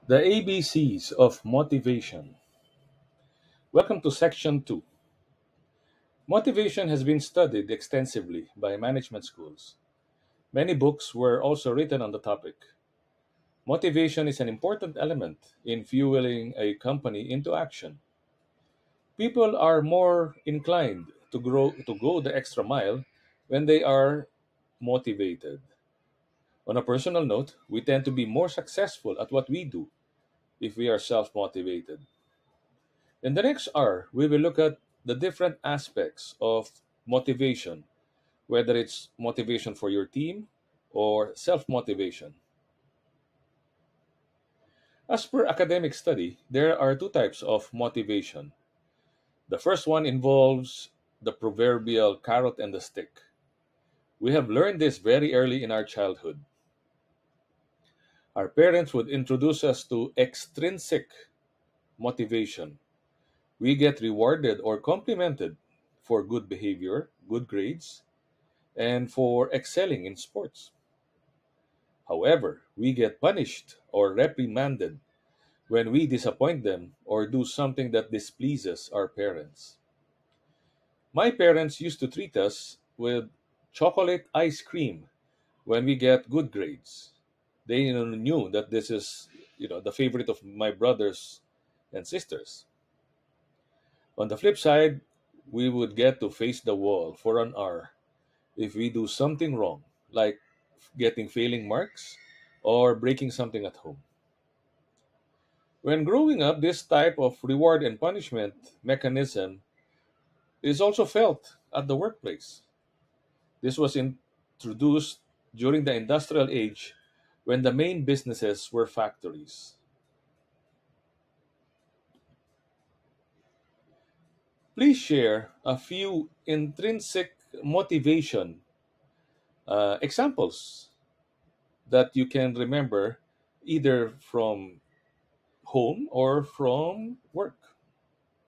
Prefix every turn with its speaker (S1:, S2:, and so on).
S1: The ABCs of Motivation. Welcome to Section 2. Motivation has been studied extensively by management schools. Many books were also written on the topic. Motivation is an important element in fueling a company into action. People are more inclined to go the extra mile when they are motivated. On a personal note, we tend to be more successful at what we do if we are self-motivated. In the next hour, we will look at the different aspects of motivation, whether it's motivation for your team or self motivation. As per academic study, there are two types of motivation. The first one involves the proverbial carrot and the stick. We have learned this very early in our childhood. Our parents would introduce us to extrinsic motivation. We get rewarded or complimented for good behavior, good grades, and for excelling in sports. However, we get punished or reprimanded when we disappoint them or do something that displeases our parents. My parents used to treat us with chocolate ice cream when we get good grades. They knew that this is, the favorite of my brothers and sisters. On the flip side, we would get to face the wall for an hour if we do something wrong, like getting failing marks or breaking something at home. When growing up, this type of reward and punishment mechanism is also felt at the workplace. This was introduced during the industrial age when the main businesses were factories. Please share a few intrinsic motivation examples that you can remember either from home or from work.